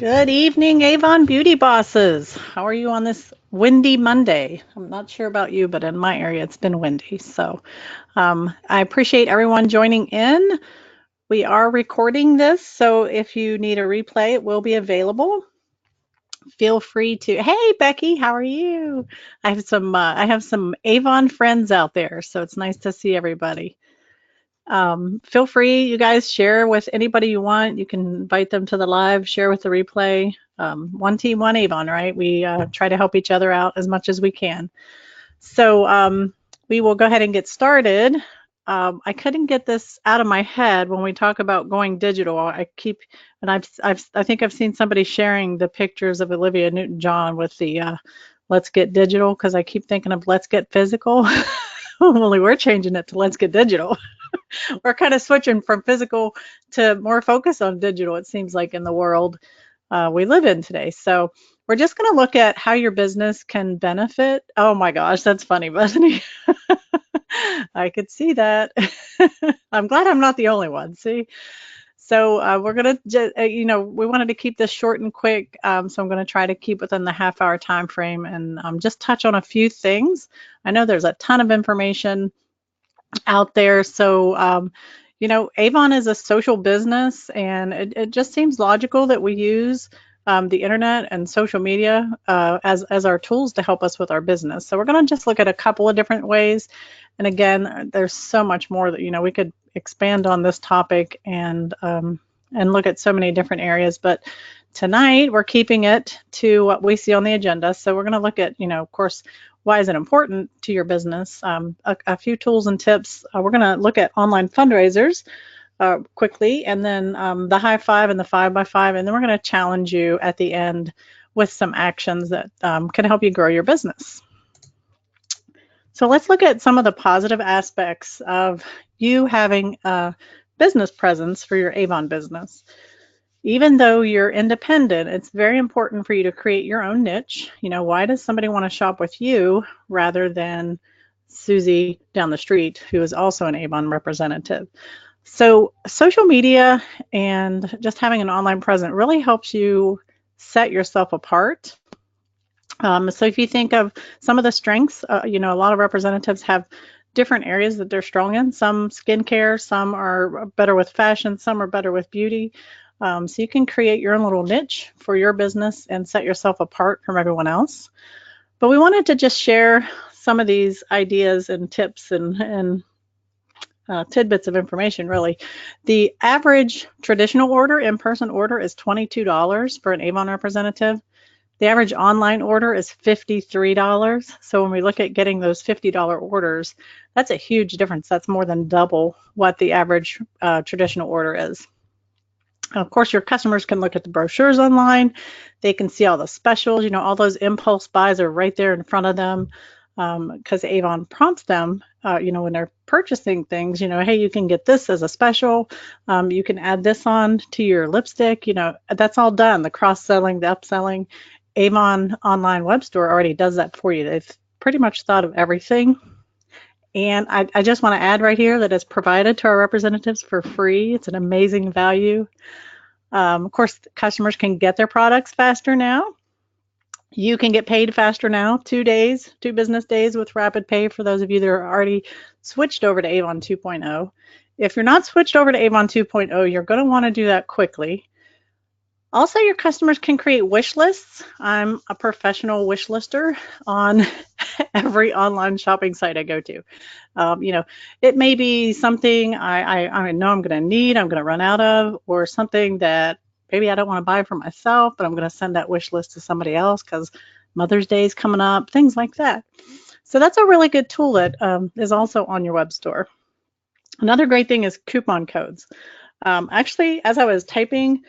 Good evening, Avon Beauty Bosses. How are you on this windy Monday? I'm not sure about you, but in my area it's been windy. So I appreciate everyone joining in. We are recording this, so if you need a replay, it will be available. Feel free to. Hey, Becky, how are you? I have some Avon friends out there, so it's nice to see everybody. Feel free, you guys, share with anybody you want. You can invite them to the live, share with the replay. One team, one Avon, right? We try to help each other out as much as we can. So we will go ahead and get started. I couldn't get this out of my head when we talk about going digital. I think I've seen somebody sharing the pictures of Olivia Newton-John with the Let's Get Digital, because I keep thinking of Let's Get Physical. Only we're changing it to Let's Get Digital. We're kind of switching from physical to more focus on digital, it seems like, in the world we live in today. So we're just going to look at how your business can benefit. Oh my gosh, that's funny, Bethany. I could see that. I'm glad I'm not the only one. See? So we're going to, we wanted to keep this short and quick. So I'm going to try to keep within the half-hour time frame and just touch on a few things. I know there's a ton of information out there. So Avon is a social business, and it just seems logical that we use the internet and social media as our tools to help us with our business. So we're going to just look at a couple of different ways. And again, there's so much more that we could expand on this topic and look at so many different areas. But tonight we're keeping it to what we see on the agenda. So we're going to look at, of course, why is it important to your business? A few tools and tips. We're going to look at online fundraisers quickly, and then the high five and the 5x5, and then we're going to challenge you at the end with some actions that can help you grow your business. So let's look at some of the positive aspects of you having a business presence for your Avon business. Even though you're independent, it's very important for you to create your own niche. Why does somebody want to shop with you rather than Susie down the street, who is also an Avon representative? So social media and just having an online presence really helps you set yourself apart. So if you think of some of the strengths, a lot of representatives have different areas that they're strong in. Some skincare, some are better with fashion, some are better with beauty. So you can create your own little niche for your business and set yourself apart from everyone else. But we wanted to just share some of these ideas and tips and tidbits of information, really. The average traditional order, in-person order, is $22 for an Avon representative. The average online order is $53. So when we look at getting those $50 orders, that's a huge difference. That's more than double what the average traditional order is. Of course, your customers can look at the brochures online. They can see all the specials. All those impulse buys are right there in front of them because Avon prompts them, when they're purchasing things, hey, you can get this as a special. You can add this on to your lipstick. That's all done. The cross-selling, the upselling. Avon online web store already does that for you. They've pretty much thought of everything. And I just want to add right here that it's provided to our representatives for free. It's an amazing value. Of course, customers can get their products faster now. You can get paid faster now, 2 business days with rapid pay for those of you that are already switched over to Avon 2.0. If you're not switched over to Avon 2.0, you're going to want to do that quickly. Also, your customers can create wish lists. I'm a professional wish lister on every online shopping site I go to. It may be something I know I'm going to need, I'm going to run out of, or something that maybe I don't want to buy for myself, but I'm going to send that wish list to somebody else because Mother's Day is coming up, things like that. So that's a really good tool that is also on your web store. Another great thing is coupon codes. Actually, as I was typing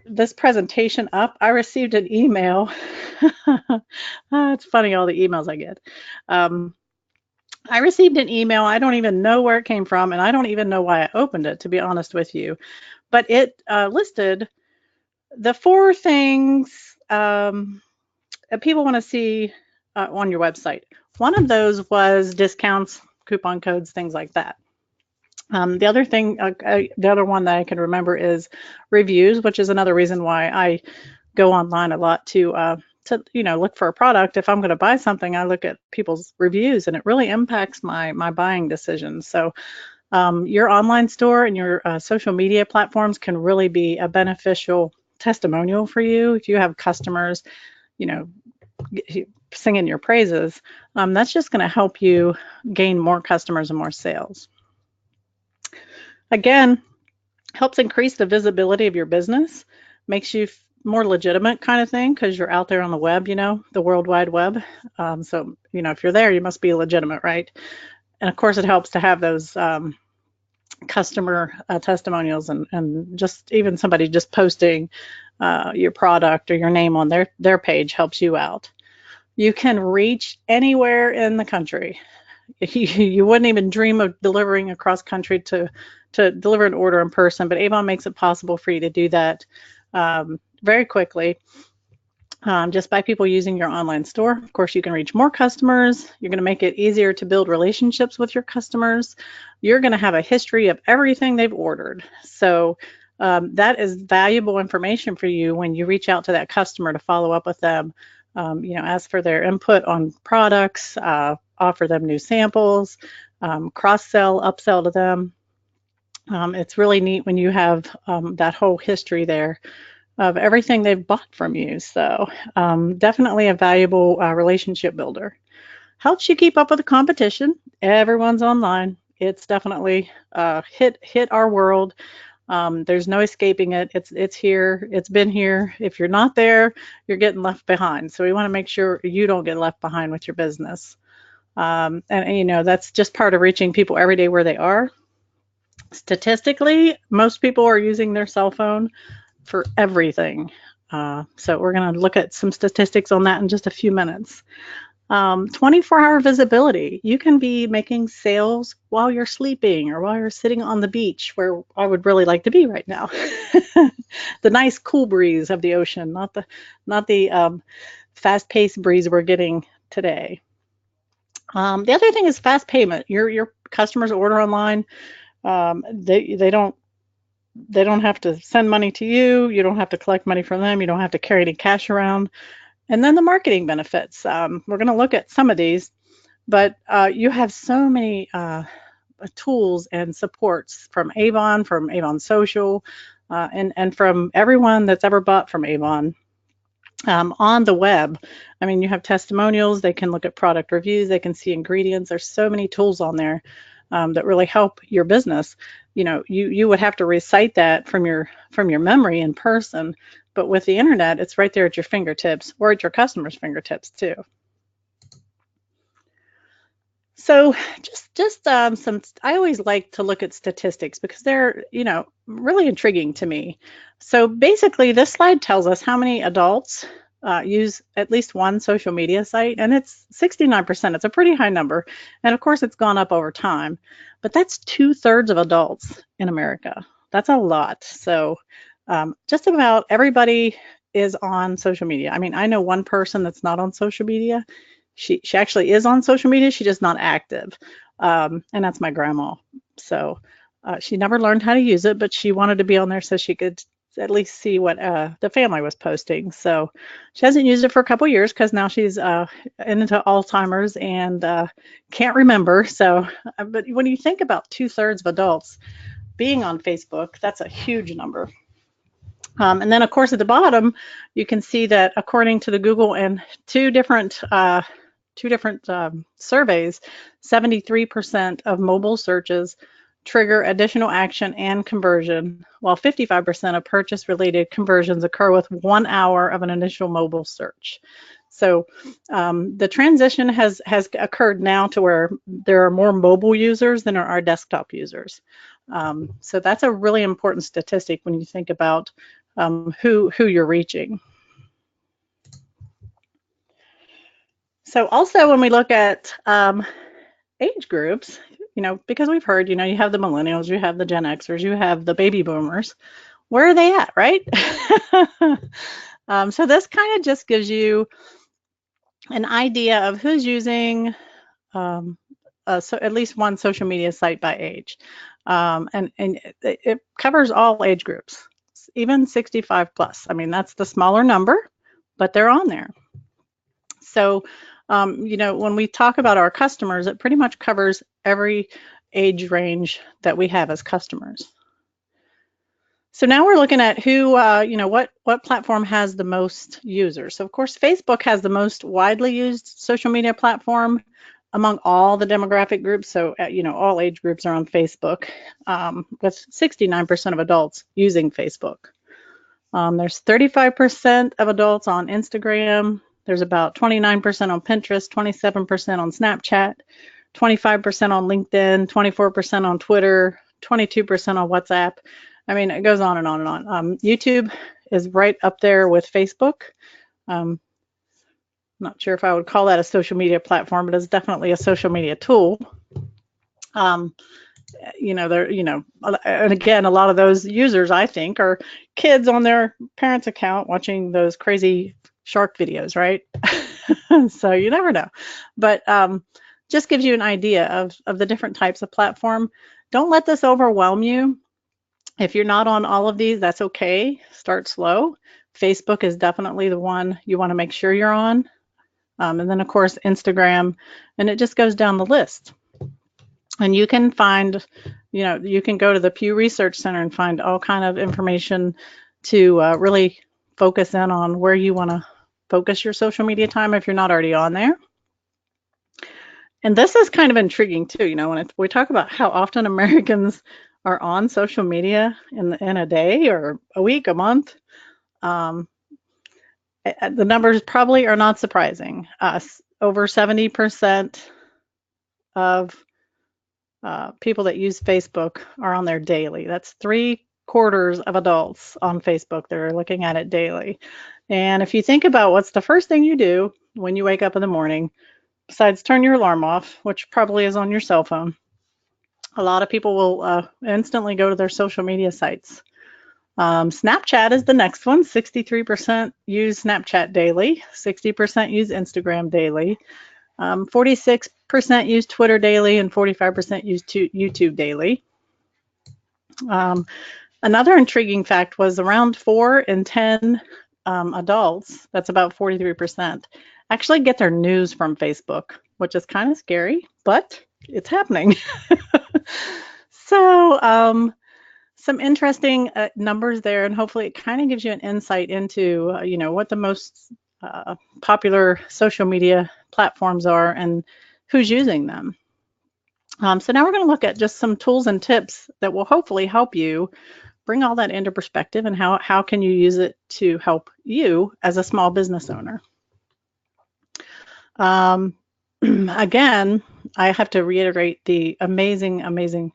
this presentation up, I received an email. It's funny, all the emails I get. I received an email. I don't even know where it came from, and I don't even know why I opened it, to be honest with you. But it listed the 4 things that people want to see on your website. One of those was discounts, coupon codes, things like that. The other one that I can remember is reviews, which is another reason why I go online a lot to look for a product. If I'm going to buy something, I look at people's reviews, and it really impacts my buying decisions. So your online store and your social media platforms can really be a beneficial testimonial for you. If you have customers, you know, singing your praises, that's just going to help you gain more customers and more sales. Again, helps increase the visibility of your business, makes you more legitimate kind of thing because you're out there on the web, the World Wide Web. So, if you're there, you must be legitimate, right? And of course, it helps to have those customer testimonials and just even somebody just posting your product or your name on their page helps you out. You can reach anywhere in the country. You wouldn't even dream of delivering across country to deliver an order in person, but Avon makes it possible for you to do that very quickly just by people using your online store. Of course, you can reach more customers. You're going to make it easier to build relationships with your customers. You're going to have a history of everything they've ordered. So that is valuable information for you when you reach out to that customer to follow up with them. Ask for their input on products, offer them new samples, cross-sell, upsell to them. It's really neat when you have that whole history there of everything they've bought from you. So definitely a valuable relationship builder. Helps you keep up with the competition. Everyone's online. It's definitely hit our world. There's no escaping it. It's here. It's been here. If you're not there, you're getting left behind. So we want to make sure you don't get left behind with your business. And that's just part of reaching people every day where they are. Statistically, most people are using their cell phone for everything. So we're going to look at some statistics on that in just a few minutes. 24-hour visibility. You can be making sales while you're sleeping or while you're sitting on the beach, where I would really like to be right now. The nice cool breeze of the ocean, not the fast-paced breeze we're getting today. The other thing is fast payment. Your customers order online. They don't have to send money to you. You don't have to collect money from them. You don't have to carry any cash around. And then the marketing benefits. We're going to look at some of these, but you have so many tools and supports from Avon Social, and from everyone that's ever bought from Avon on the web. I mean, you have testimonials. They can look at product reviews. They can see ingredients. There's so many tools on there that really help your business. You would have to recite that from your memory in person, but with the internet, it's right there at your fingertips or at your customers' fingertips too. So just I always like to look at statistics because they're, really intriguing to me. So basically, this slide tells us how many adults use at least one social media site, and it's 69%. It's a pretty high number, and of course, it's gone up over time. But that's 2/3 of adults in America. That's a lot. So just about everybody is on social media. I mean, I know one person that's not on social media. She actually is on social media. She's just not active, and that's my grandma. So she never learned how to use it, but she wanted to be on there so she could at least see what the family was posting. So she hasn't used it for a couple years because now she's into Alzheimer's and can't remember. So, but when you think about 2/3 of adults being on Facebook, that's a huge number. And then, of course, at the bottom, you can see that according to the Google and two different surveys, 73% of mobile searches trigger additional action and conversion, while 55% of purchase-related conversions occur with 1 hour of an initial mobile search. So the transition has occurred now to where there are more mobile users than there are desktop users. So that's a really important statistic when you think about who you're reaching. So also when we look at age groups, because we've heard, you have the millennials, you have the Gen Xers, you have the baby boomers. Where are they at, right? So this kind of just gives you an idea of who's using so at least one social media site by age. And it covers all age groups, even 65 plus. I mean, that's the smaller number, but they're on there. So, when we talk about our customers, it pretty much covers every age range that we have as customers. So now we're looking at who, what platform has the most users. So of course, Facebook has the most widely used social media platform among all the demographic groups. So, all age groups are on Facebook, with 69% of adults using Facebook. There's 35% of adults on Instagram. There's about 29% on Pinterest, 27% on Snapchat, 25% on LinkedIn, 24% on Twitter, 22% on WhatsApp. I mean, it goes on and on and on. YouTube is right up there with Facebook. Not sure if I would call that a social media platform, but it's definitely a social media tool. And again, a lot of those users, I think, are kids on their parents' account watching those crazy shark videos, right? So you never know. But just gives you an idea of the different types of platform. Don't let this overwhelm you. If you're not on all of these, that's okay. Start slow. Facebook is definitely the one you want to make sure you're on. And then, of course, Instagram, and it just goes down the list. And you can find, you can go to the Pew Research Center and find all kind of information to really focus in on where you want to focus your social media time if you're not already on there. And this is kind of intriguing too, when we talk about how often Americans are on social media in a day or a week, a month. The numbers probably are not surprising. Over 70% of people that use Facebook are on there daily. That's 3/4 of adults on Facebook that are looking at it daily. And if you think about what's the first thing you do when you wake up in the morning, besides turn your alarm off, which probably is on your cell phone, a lot of people will instantly go to their social media sites. Snapchat is the next one. 63% use Snapchat daily, 60% use Instagram daily, 46% use Twitter daily, and 45% use YouTube daily. Another intriguing fact was around 4 in 10 adults, that's about 43%, actually get their news from Facebook, which is kind of scary, but it's happening. So some interesting numbers there, and hopefully it kind of gives you an insight into, what the most popular social media platforms are and who's using them. So now we're going to look at just some tools and tips that will hopefully help you bring all that into perspective, and how can you use it to help you as a small business owner. Again, I have to reiterate the amazing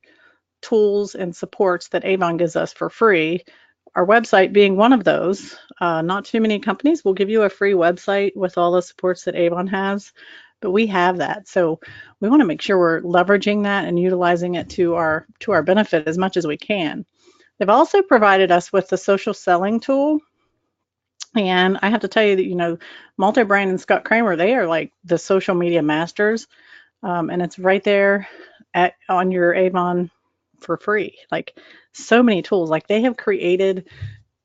tools and supports that Avon gives us for free, our website being one of those. Not too many companies will give you a free website with all the supports that Avon has, but we have that. So we want to make sure we're leveraging that and utilizing it to our benefit as much as we can. They've also provided us with the social selling tool. And I have to tell you that, Multi-Brand and Scott Kramer, they are like the social media masters. And it's right there on your Avon for free. Like, so many tools. Like, they have created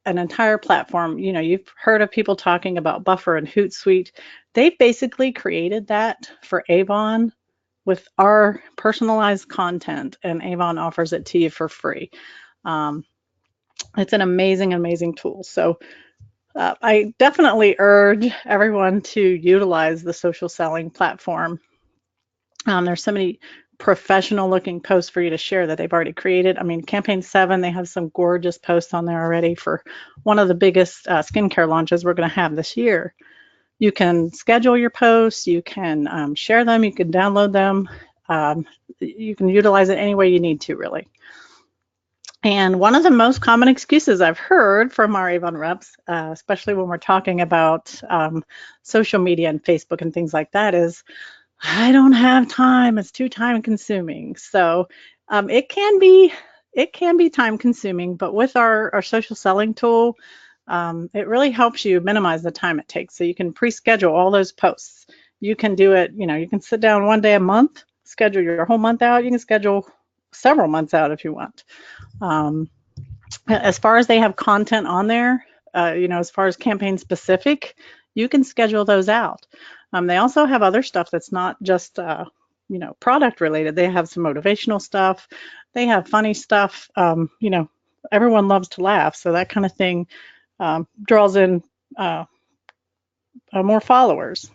an entire platform. You've heard of people talking about Buffer and Hootsuite. They've basically created that for Avon with our personalized content, and Avon offers it to you for free. It's an amazing tool. So I definitely urge everyone to utilize the social selling platform. There's so many professional looking posts for you to share that they've already created. I mean, Campaign 7, they have some gorgeous posts on there already for one of the biggest skincare launches we're going to have this year. You can schedule your posts, you can share them, you can download them, you can utilize it any way you need to, really. And one of the most common excuses I've heard from our Avon reps, especially when we're talking about social media and Facebook and things like that, is, I don't have time. It's too time consuming. So it can be time consuming, but with our social selling tool, it really helps you minimize the time it takes. So you can pre-schedule all those posts. You can do it, you can sit down one day a month, schedule your whole month out. You can schedule several months out if you want. Um, as far as they have content on there, as far as campaign specific, you can schedule those out. They also have other stuff that's not just, product related. They have some motivational stuff. They have funny stuff. Everyone loves to laugh, so that kind of thing draws in uh, more followers.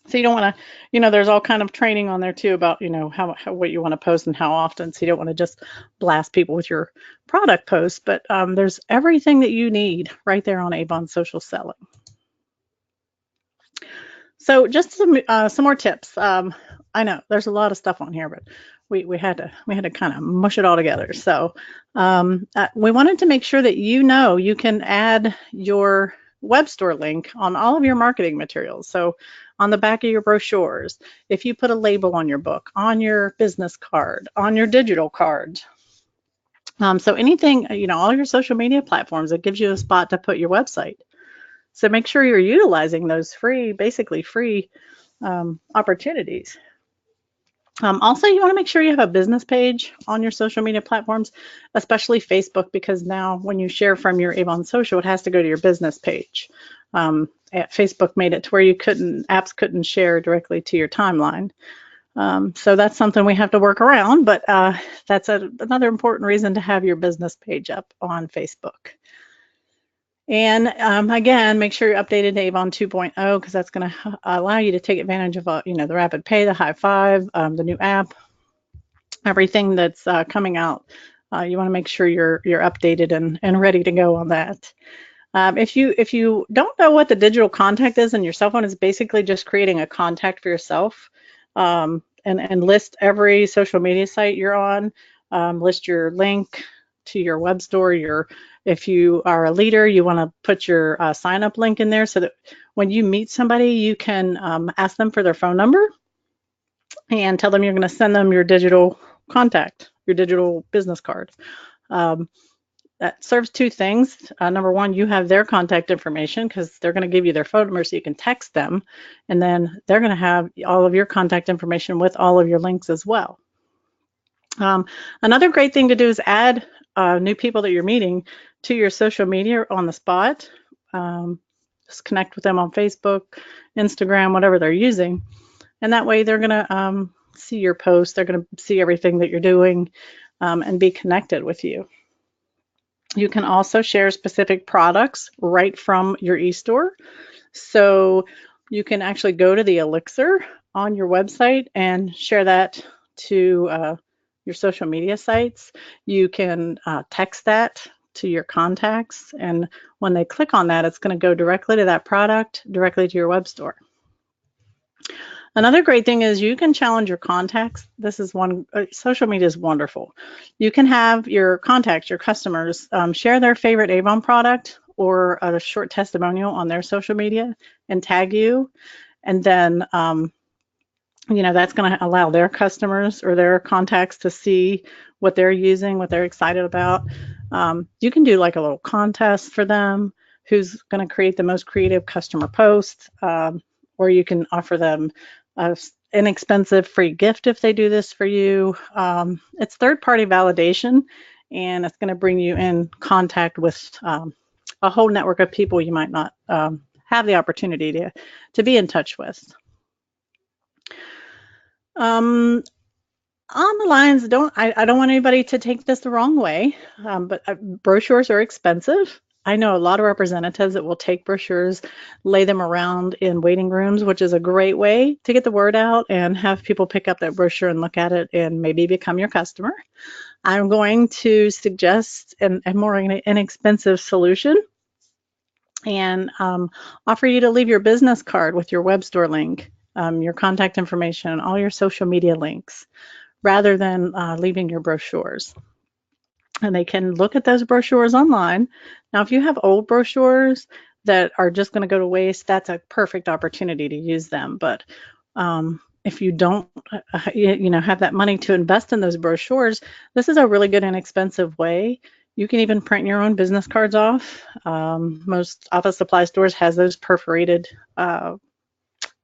So you don't want to, there's all kind of training on there too about, how what you want to post and how often. So you don't want to just blast people with your product posts, but there's everything that you need right there on Avon Social Selling. So just some more tips. I know there's a lot of stuff on here, but we had to kind of mush it all together. So we wanted to make sure that you can add your web store link on all of your marketing materials. So on the back of your brochures, if you put a label on your book, on your business card, on your digital card. So anything, all your social media platforms, it gives you a spot to put your website. So make sure you're utilizing those basically free opportunities. Also, you want to make sure you have a business page on your social media platforms, especially Facebook, because now when you share from your Avon Social, it has to go to your business page. Facebook made it to where apps couldn't share directly to your timeline. So that's something we have to work around, but that's another important reason to have your business page up on Facebook. And again, make sure you're updated to Avon 2.0 because that's going to allow you to take advantage of the Rapid Pay, the High Five, the new app, everything that's coming out. You want to make sure you're updated and ready to go on that. If you don't know what the digital contact is in your cell phone, it's basically just creating a contact for yourself and list every social media site you're on, list your link to your web store. If you are a leader, you want to put your sign up link in there so that when you meet somebody, you can ask them for their phone number and tell them you're going to send them your digital contact, your digital business card. That serves two things. Number one, you have their contact information because they're going to give you their phone number so you can text them. And then they're going to have all of your contact information with all of your links as well. Another great thing to do is add new people that you're meeting to your social media on the spot. Just connect with them on Facebook, Instagram, whatever they're using. And that way they're going to see your posts. They're going to see everything that you're doing and be connected with you. You can also share specific products right from your eStore. So you can actually go to the Elixir on your website and share that to your social media sites. You can text that to your contacts, and when they click on that, it's going to go directly to that product, directly to your web store. Another great thing is you can challenge your contacts. This is social media is wonderful. You can have your contacts, your customers, share their favorite Avon product or a short testimonial on their social media and tag you. And then, that's going to allow their customers or their contacts to see what they're using, what they're excited about. You can do like a little contest for them, who's going to create the most creative customer post, or you can offer them an inexpensive free gift if they do this for you. It's third-party validation, and it's going to bring you in contact with a whole network of people you might not have the opportunity to be in touch with. On the lines, I don't want anybody to take this the wrong way, but brochures are expensive. I know a lot of representatives that will take brochures, lay them around in waiting rooms, which is a great way to get the word out and have people pick up that brochure and look at it and maybe become your customer. I'm going to suggest a more inexpensive solution and offer you to leave your business card with your web store link, your contact information, all your social media links, rather than leaving your brochures. And they can look at those brochures online. Now, if you have old brochures that are just going to go to waste, that's a perfect opportunity to use them. But if you don't, have that money to invest in those brochures, this is a really good and inexpensive way. You can even print your own business cards off. Most office supply stores has those perforated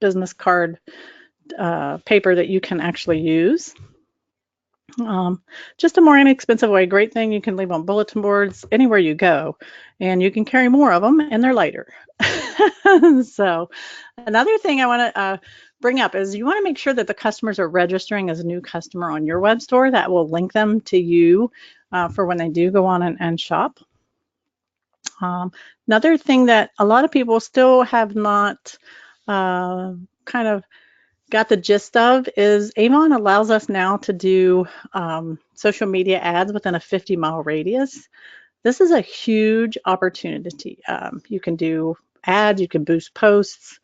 business card paper that you can actually use. Just a more inexpensive way. Great thing you can leave on bulletin boards anywhere you go, and you can carry more of them, and they're lighter. So another thing I want to bring up is you want to make sure that the customers are registering as a new customer on your web store. That will link them to you for when they do go on and shop. Another thing that a lot of people still have not kind of got the gist of is Avon allows us now to do social media ads within a 50-mile radius. This is a huge opportunity. You can do ads, you can boost posts.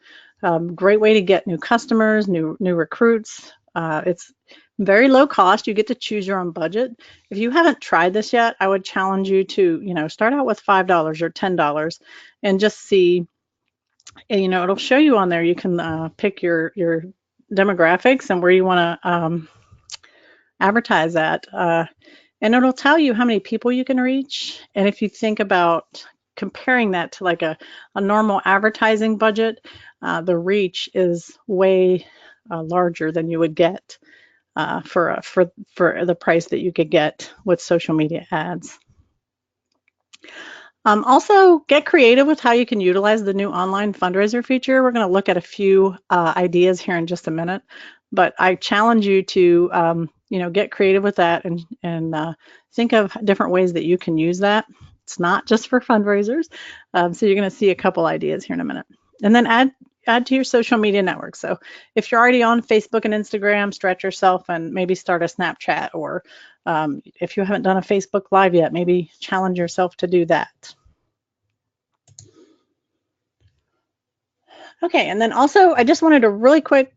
Great way to get new customers, new recruits. It's very low cost. You get to choose your own budget. If you haven't tried this yet, I would challenge you to, start out with $5 or $10 and just see. And, it'll show you on there. You can pick your demographics and where you want to advertise at. And it'll tell you how many people you can reach. And if you think about comparing that to like a normal advertising budget, the reach is way larger than you would get for the price that you could get with social media ads. Also, get creative with how you can utilize the new online fundraiser feature. We're going to look at a few ideas here in just a minute, but I challenge you to, get creative with that and think of different ways that you can use that. It's not just for fundraisers, so you're going to see a couple ideas here in a minute. And then add to your social media network. So if you're already on Facebook and Instagram, stretch yourself and maybe start a Snapchat, or if you haven't done a Facebook Live yet, maybe challenge yourself to do that. Okay, and then also I just wanted to really quick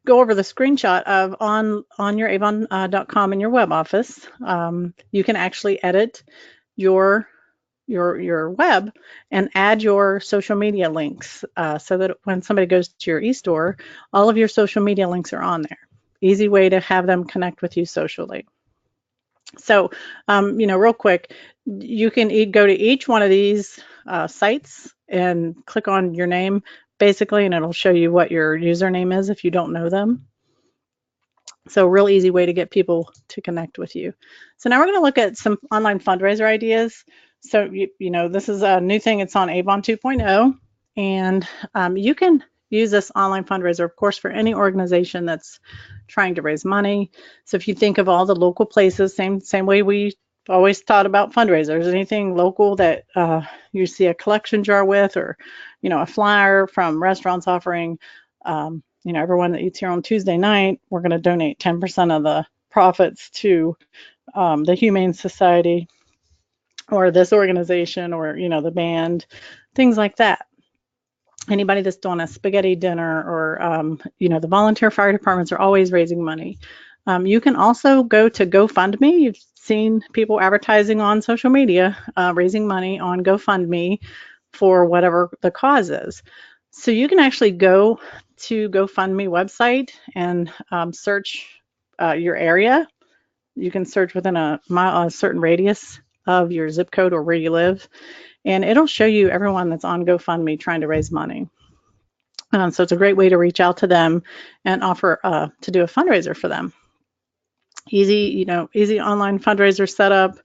go over the screenshot of on your Avon.com in your web office. You can actually edit your web and add your social media links so that when somebody goes to your e-store, all of your social media links are on there. Easy way to have them connect with you socially. So, real quick, you can go to each one of these sites and click on your name, basically, and it'll show you what your username is if you don't know them. So real easy way to get people to connect with you. So now we're going to look at some online fundraiser ideas. So, this is a new thing. It's on Avon 2.0, and you can use this online fundraiser, of course, for any organization that's trying to raise money. So if you think of all the local places, same way we always thought about fundraisers, anything local that you see a collection jar with, or, a flyer from restaurants offering, everyone that eats here on Tuesday night, we're going to donate 10% of the profits to the Humane Society or this organization, or, the band, things like that. Anybody that's doing a spaghetti dinner, or, the volunteer fire departments are always raising money. You can also go to GoFundMe. You've seen people advertising on social media, raising money on GoFundMe for whatever the cause is. So you can actually go to GoFundMe website and search your area. You can search within a certain radius of your zip code or where you live, and it'll show you everyone that's on GoFundMe trying to raise money. So it's a great way to reach out to them and offer to do a fundraiser for them. Easy online fundraiser setup.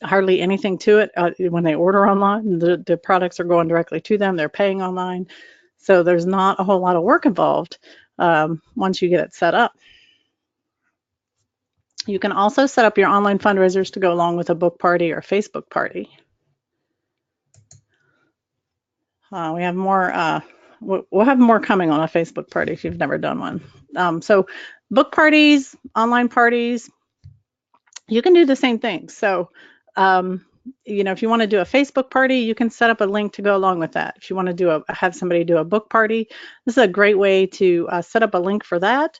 Hardly anything to it. When they order online, the products are going directly to them. They're paying online. So there's not a whole lot of work involved once you get it set up. You can also set up your online fundraisers to go along with a book party or Facebook party. We have more. We'll have more coming on a Facebook party if you've never done one. So book parties, online parties, you can do the same thing. So, if you want to do a Facebook party, you can set up a link to go along with that. If you want to have somebody do a book party, this is a great way to set up a link for that.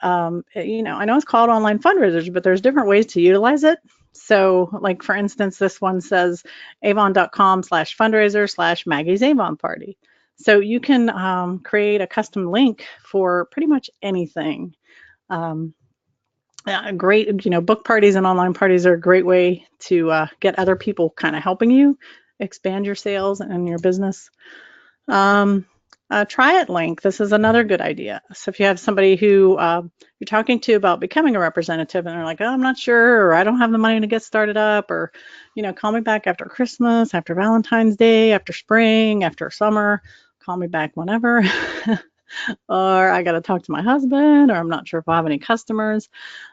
I know it's called online fundraisers, but there's different ways to utilize it. So, like for instance, this one says avon.com/fundraiser/Maggie's Avon Party. So you can create a custom link for pretty much anything. Great, book parties and online parties are a great way to get other people kind of helping you expand your sales and your business. Try it link. This is another good idea. So if you have somebody who you're talking to about becoming a representative and they're like, oh, I'm not sure, or I don't have the money to get started up, or, call me back after Christmas, after Valentine's Day, after spring, after summer, call me back whenever. Or I got to talk to my husband, or I'm not sure if I have any customers.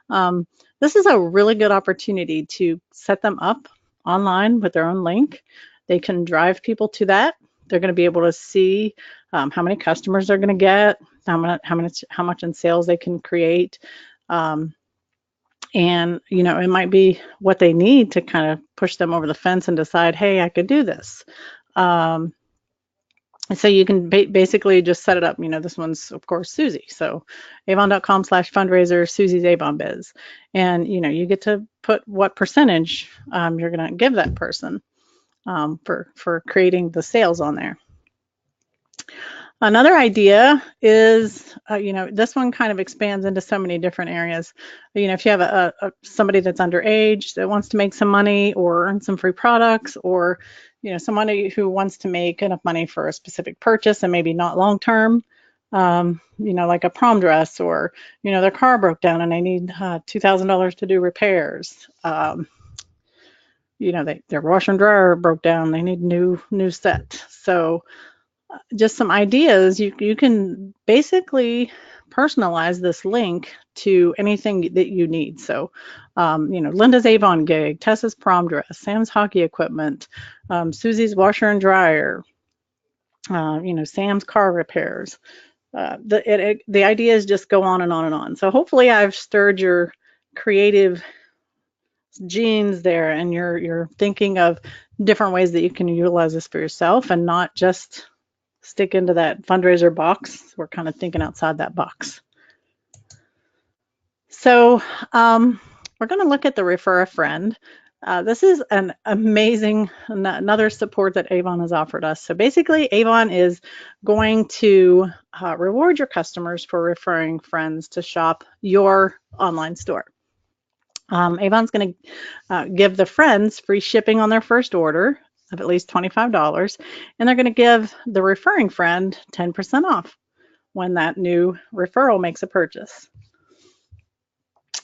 Um, this is a really good opportunity to set them up online with their own link. They can drive people to that. They're going to be able to see how many customers they're going to get, how much in sales they can create. And, it might be what they need to kind of push them over the fence and decide, hey, I could do this. So you can basically just set it up. This one's, of course, Susie. So avon.com/fundraiser, Susie's Avon Biz. And, you get to put what percentage you're going to give that person for creating the sales on there. Another idea is, this one kind of expands into so many different areas. If you have somebody that's underage that wants to make some money or earn some free products, or, somebody who wants to make enough money for a specific purchase and maybe not long term, like a prom dress, or, their car broke down and they need $2,000 to do repairs. Their washer and dryer broke down, they need new set. So just some ideas. You can basically personalize this link to anything that you need. So, Linda's Avon gig, Tessa's prom dress, Sam's hockey equipment, Susie's washer and dryer, Sam's car repairs. The ideas just go on and on and on. So hopefully I've stirred your creative genes there, and you're thinking of different ways that you can utilize this for yourself and not just stick into that fundraiser box. We're kind of thinking outside that box. So we're going to look at the refer a friend. This is an amazing, another support that Avon has offered us. So basically, Avon is going to reward your customers for referring friends to shop your online store. Avon's going to give the friends free shipping on their first order of at least $25, and they're going to give the referring friend 10% off when that new referral makes a purchase.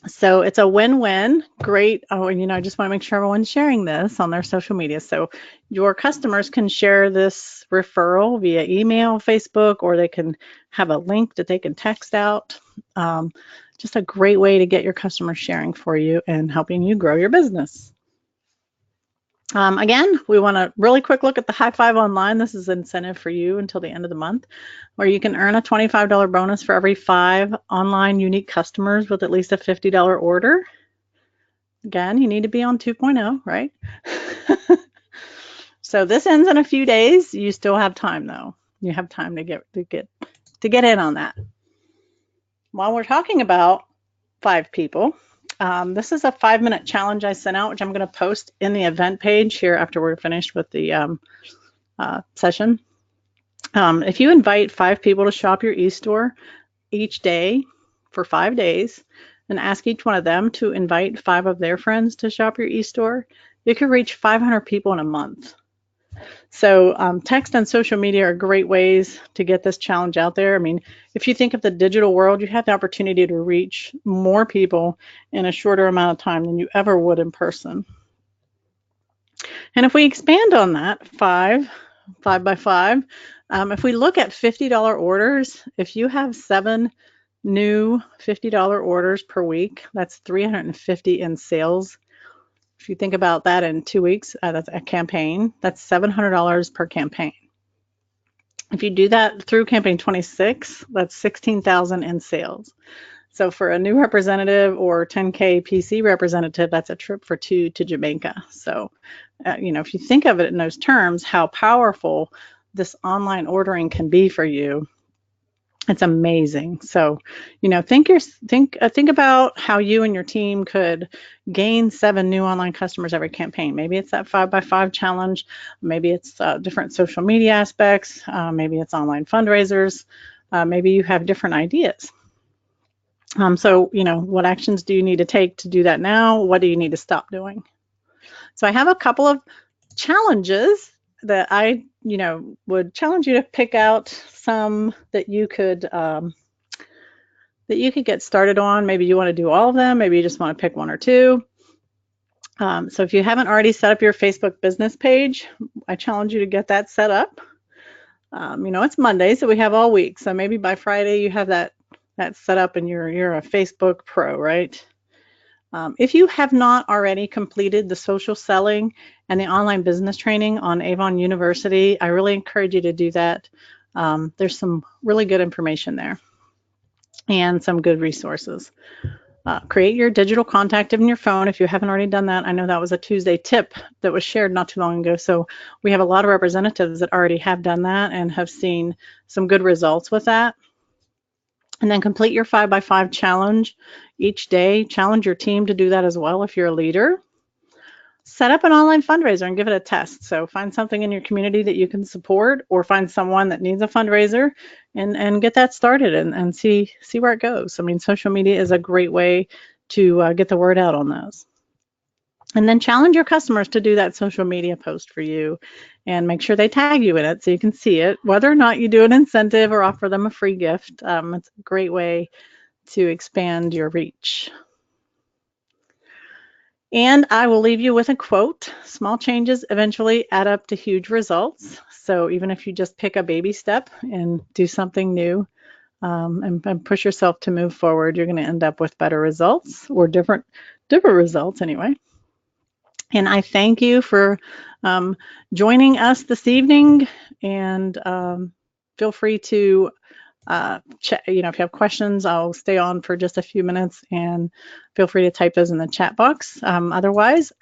So it's a win-win. Great. Oh, and I just want to make sure everyone's sharing this on their social media. So your customers can share this referral via email, Facebook, or they can have a link that they can text out. Just a great way to get your customers sharing for you and helping you grow your business. Again, we want a really quick look at the High Five Online. This is an incentive for you until the end of the month, where you can earn a $25 bonus for every 5 online unique customers with at least a $50 order. Again, you need to be on 2.0, right? So this ends in a few days. You still have time, though. You have time to get in on that. While we're talking about 5 people, this is a 5-minute challenge I sent out, which I'm going to post in the event page here after we're finished with the session. If you invite 5 people to shop your e-store each day for 5 days and ask each one of them to invite 5 of their friends to shop your e-store, you could reach 500 people in a month. So text and social media are great ways to get this challenge out there. I mean, if you think of the digital world, you have the opportunity to reach more people in a shorter amount of time than you ever would in person. And if we expand on that, 5 by 5, if we look at $50 orders, if you have 7 new $50 orders per week, that's $350 in sales. If you think about that in 2 weeks, that's a campaign. That's $700 per campaign. If you do that through campaign 26, that's $16,000 in sales. So for a new representative or 10K PC representative, that's a trip for 2 to Jamaica. So, if you think of it in those terms, how powerful this online ordering can be for you, it's amazing. So, think about how you and your team could gain 7 new online customers every campaign. Maybe it's that 5 by 5 challenge. Maybe it's different social media aspects. Maybe it's online fundraisers. Maybe you have different ideas. So, what actions do you need to take to do that now? What do you need to stop doing? So I have a couple of challenges that I, would challenge you to pick out some that you could get started on. Maybe you want to do all of them. Maybe you just want to pick one or two. So if you haven't already set up your Facebook business page, I challenge you to get that set up. It's Monday, so we have all week. So maybe by Friday you have that set up and you're a Facebook pro, right? If you have not already completed the social selling and the online business training on Avon University, I really encourage you to do that. There's some really good information there and some good resources. Create your digital contact in your phone if you haven't already done that. I know that was a Tuesday tip that was shared not too long ago. So we have a lot of representatives that already have done that and have seen some good results with that. And then complete your 5x5 challenge each day. Challenge your team to do that as well if you're a leader. Set up an online fundraiser and give it a test. So find something in your community that you can support, or find someone that needs a fundraiser and get that started and see where it goes. I mean, social media is a great way to get the word out on those. And then challenge your customers to do that social media post for you and make sure they tag you in it so you can see it, whether or not you do an incentive or offer them a free gift. It's a great way to expand your reach. And I will leave you with a quote. Small changes eventually add up to huge results. So even if you just pick a baby step and do something new and push yourself to move forward, you're going to end up with better results, or different results anyway. And I thank you for joining us this evening, and feel free to if you have questions, I'll stay on for just a few minutes, and feel free to type those in the chat box. Otherwise,